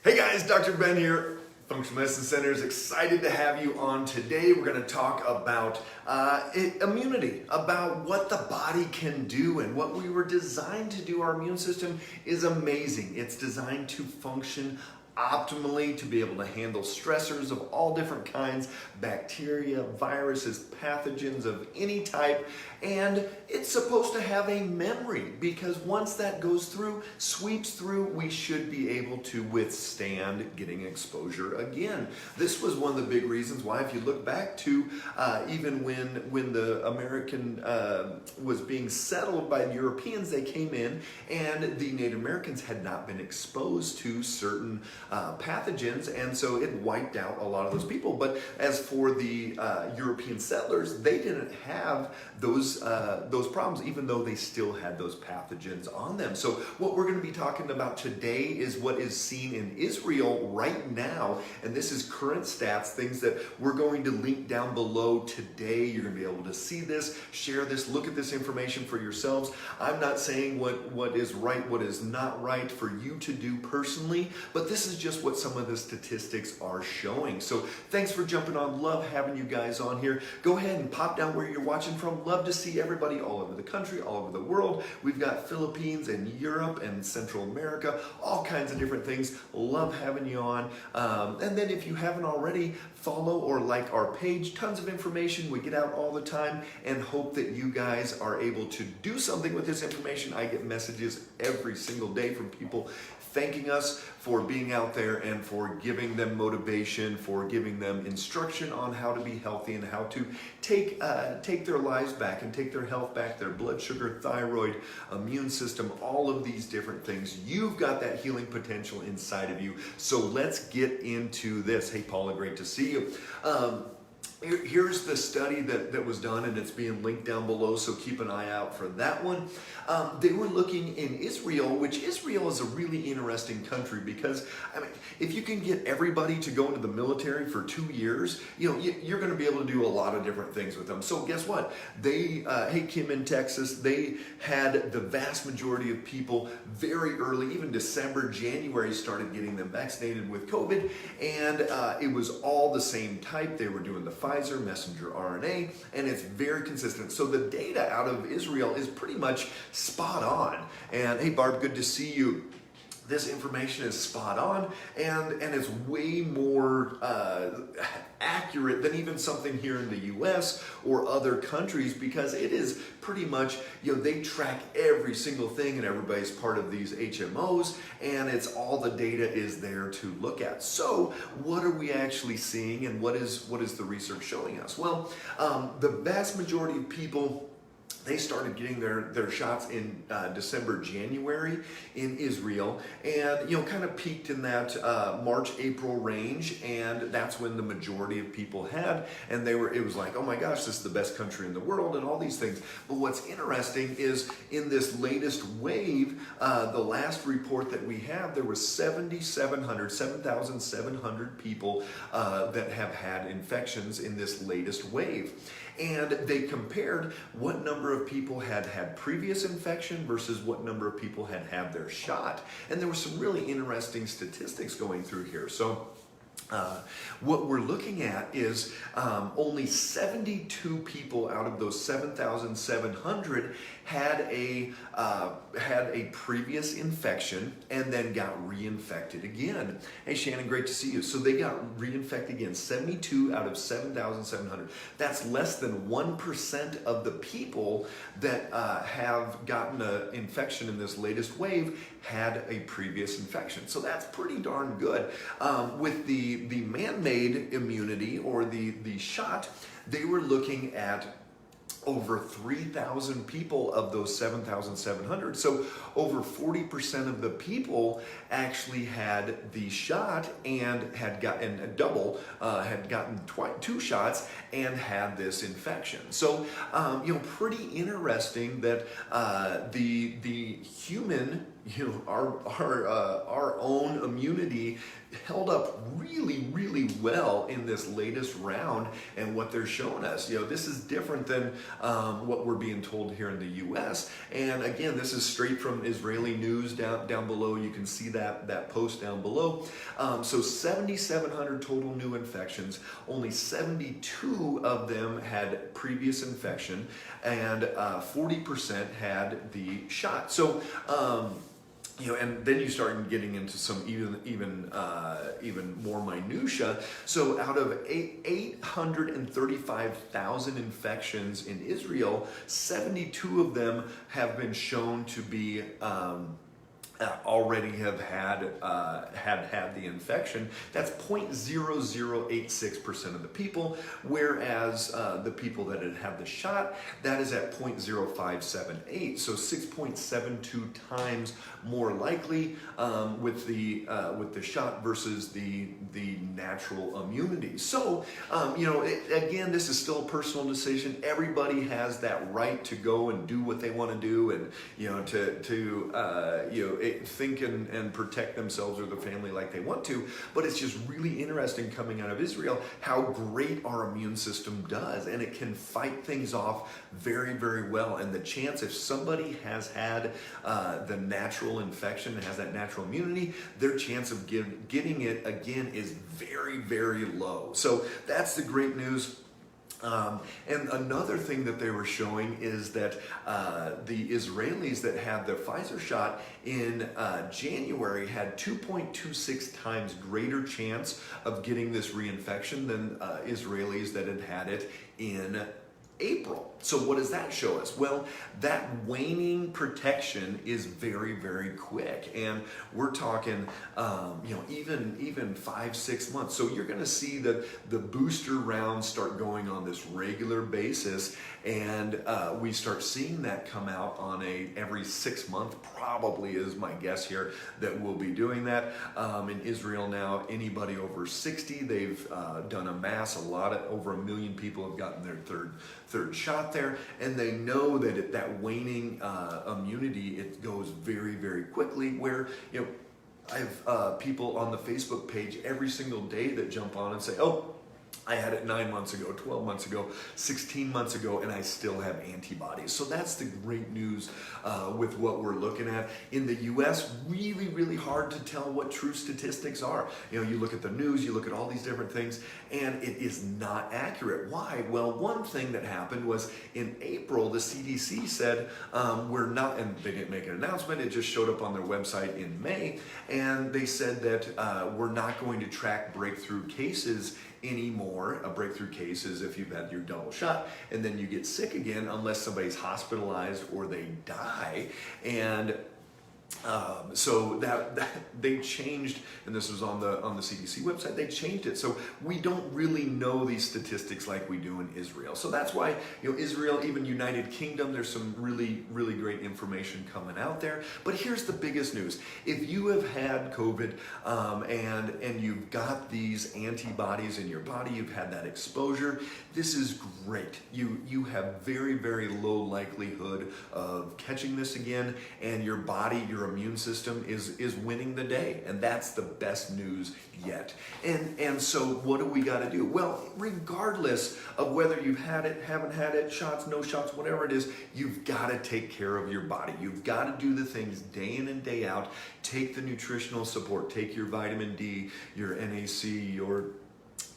Hey guys, Dr. Ben here. Functional Medicine Center is excited to have you on today. We're going to talk about immunity, about what the body can do and what we were designed to do. Our immune system is amazing. It's designed to function optimally, to be able to handle stressors of all different kinds, bacteria, viruses, pathogens of any type, and it's supposed to have a memory because once that goes through, sweeps through, we should be able to withstand getting exposure again. This was one of the big reasons why, if you look back to even when the American was being settled by the Europeans, they came in and the Native Americans had not been exposed to certain pathogens, and so it wiped out a lot of those people. But as for the European settlers, they didn't have those problems, even though they still had those pathogens on them. So what we're going to be talking about today is what is seen in Israel right now, and this is current stats, things that we're going to link down below today. You're going to be able to see this, share this, look at this information for yourselves. I'm not saying what is right, what is not right for you to do personally, but this is just what some of the statistics are showing. So thanks for jumping on. Love having you guys on here. Go ahead and pop down where you're watching from. Love to see everybody all over the country, all over the world. We've got Philippines and Europe and Central America, all kinds of different things. Love having you on. And then if you haven't already, follow or like our page. Tons of information. We get out all the time and hope that you guys are able to do something with this information. I get messages every single day from people thanking us for being out there and for giving them motivation, for giving them instruction on how to be healthy and how to take their lives back and take their health back, their blood sugar, thyroid, immune system, all of these different things. You've got that healing potential inside of you. So let's get into this. Hey, Paula, great to see you. Here's the study that was done, and it's being linked down below, so keep an eye out for that one. They were looking in Israel, which Israel is a really interesting country because, I mean, if you can get everybody to go into the military for 2 years, you're going to be able to do a lot of different things with them. So guess what? Hey, Kim in Texas, they had the vast majority of people very early, even December, January, started getting them vaccinated with COVID, and it was all the same type. They were doing the Pfizer messenger RNA, and it's very consistent. So the data out of Israel is pretty much spot on. And hey, Barb, good to see you. This information is spot on, and it's way more accurate than even something here in the US or other countries, because it is pretty much, they track every single thing, and everybody's part of these HMOs, and it's all the data is there to look at. So what are we actually seeing, and what is the research showing us? Well, the vast majority of people, they started getting their shots in December, January in Israel, and kind of peaked in that March, April range, and that's when the majority of people had, and it was like, oh my gosh, this is the best country in the world, and all these things. But what's interesting is in this latest wave, the last report that we have, there was 7,700 people that have had infections in this latest wave. And they compared what number of people had previous infection versus what number of people had their shot. And there were some really interesting statistics going through here. So what we're looking at is only 72 people out of those 7,700 had a previous infection and then got reinfected again. Hey, Shannon, great to see you. So they got reinfected again, 72 out of 7,700. That's less than 1% of the people that have gotten an infection in this latest wave had a previous infection. So that's pretty darn good. With the man-made immunity, or the shot, they were looking at over 3,000 people of those 7,700. So over 40% of the people actually had the shot and had gotten a double, had gotten 2 shots and had this infection. So, pretty interesting that the human our own immunity held up really well in this latest round, and what they're showing us, this is different than what we're being told here in the U.S. And again, this is straight from Israeli news down below. You can see that post down below. So 7,700 total new infections. Only 72 of them had previous infection, and 40% had the shot. So. And then you start getting into some even more minutia. So out of 835,000 infections in Israel, 72 of them have been shown to be already have had the infection. That's 0.0086% of the people, whereas the people that had the shot, that is at 0.0578. So 6.72 times more likely with the shot versus the natural immunity. So again, this is still a personal decision. Everybody has that right to go and do what they want to do, and think and protect themselves or the family like they want to. But it's just really interesting coming out of Israel how great our immune system does, and it can fight things off very well. And the chance, if somebody has had the natural infection and has that natural immunity, their chance of getting it again is very low. So that's the great news. And another thing that they were showing is that the Israelis that had the Pfizer shot in January had 2.26 times greater chance of getting this reinfection than Israelis that had it in April. So what does that show us? Well, that waning protection is very quick, and we're talking even 5-6 months. So you're going to see that the booster rounds start going on this regular basis, and we start seeing that come out on every 6 month, probably is my guess here, that we'll be doing that. In Israel now, anybody over 60, they've done a mass, over 1 million people have gotten their third shot there, and they know that that waning immunity, it goes very quickly, where I have people on the Facebook page every single day that jump on and say, oh, I had it 9 months ago, 12 months ago, 16 months ago, and I still have antibodies. So that's the great news with what we're looking at. In the U.S., really hard to tell what true statistics are. You look at the news, you look at all these different things, and it is not accurate. Why? Well, one thing that happened was in April, the CDC said we're not, and they didn't make an announcement, it just showed up on their website in May, and they said that we're not going to track breakthrough cases anymore. A breakthrough case is if you've had your double shot and then you get sick again, unless somebody's hospitalized or they die. And so that they changed, and this was on the CDC website, they changed it. So we don't really know these statistics like we do in Israel. So that's why Israel, even United Kingdom, there's some really great information coming out there. But here's the biggest news. If you have had COVID and you've got these antibodies in your body, you've had that exposure, this is great. You have very low likelihood of catching this again, and your body, your immune system is winning the day, and that's the best news yet. And so what do we got to do? Well, regardless of whether you've had it, haven't had it, shots, no shots, whatever it is, you've got to take care of your body. You've got to do the things day in and day out. Take the nutritional support, take your vitamin D, your NAC, your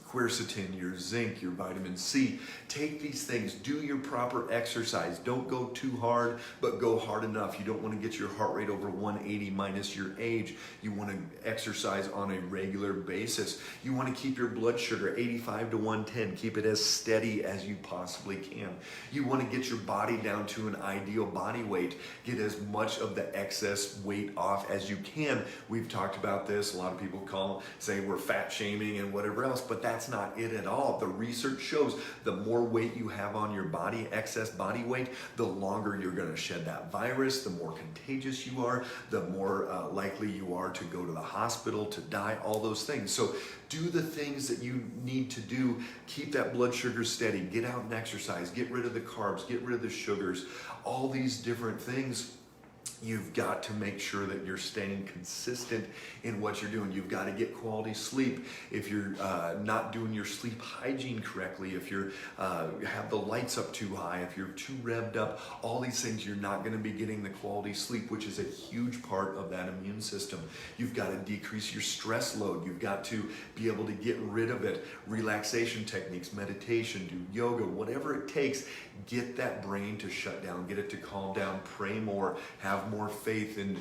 quercetin, your zinc, your vitamin C. Take these things, do your proper exercise. Don't go too hard, but go hard enough. You don't want to get your heart rate over 180 minus your age. You want to exercise on a regular basis. You want to keep your blood sugar 85 to 110. Keep it as steady as you possibly can. You want to get your body down to an ideal body weight. Get as much of the excess weight off as you can. We've talked about this. A lot of people say we're fat shaming and whatever else, but that's not it at all. The research shows the more weight you have on your body, excess body weight, the longer you're going to shed that virus, the more contagious you are, the more likely you are to go to the hospital, to die, all those things. So do the things that you need to do. Keep that blood sugar steady. Get out and exercise. Get rid of the carbs. Get rid of the sugars. All these different things. You've got to make sure that you're staying consistent in what you're doing. You've got to get quality sleep. If you're not doing your sleep hygiene correctly, if you have the lights up too high, if you're too revved up, all these things, you're not going to be getting the quality sleep, which is a huge part of that immune system. You've got to decrease your stress load. You've got to be able to get rid of it. Relaxation techniques, meditation, do yoga, whatever it takes. Get that brain to shut down, get it to calm down, pray more, have more faith in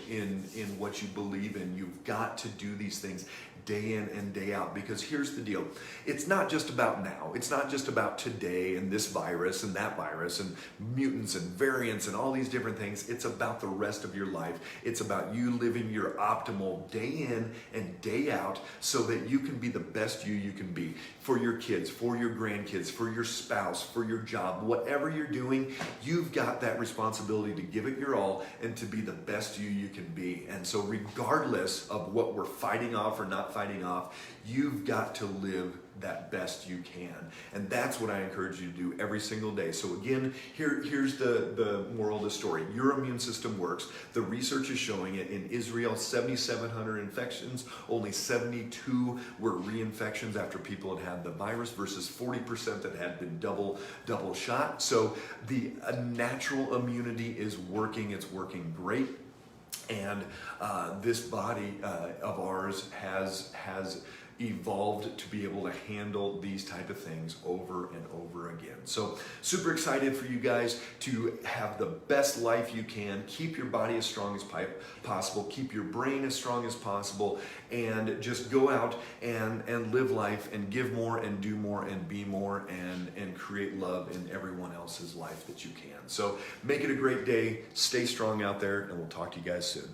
what you believe in. You've got to do these things day in and day out, because here's the deal. It's not just about now. It's not just about today and this virus and that virus and mutants and variants and all these different things. It's about the rest of your life. It's about you living your optimal day in and day out so that you can be the best you can be for your kids, for your grandkids, for your spouse, for your job, whatever you're doing. You've got that responsibility to give it your all and to be the best you can be. And so regardless of what we're fighting off or not fighting off, you've got to live that best you can. And that's what I encourage you to do every single day. So again, here's the moral of the story. Your immune system works. The research is showing it. In Israel, 7,700 infections, only 72 were reinfections after people had the virus versus 40% that had been double shot. So the natural immunity is working. It's working great. And this body of ours has evolved to be able to handle these type of things over and over again. So super excited for you guys to have the best life you can. Keep your body as strong as possible. Keep your brain as strong as possible. And just go out and live life and give more and do more and be more and create love in everyone else's life that you can. So make it a great day. Stay strong out there, and we'll talk to you guys soon.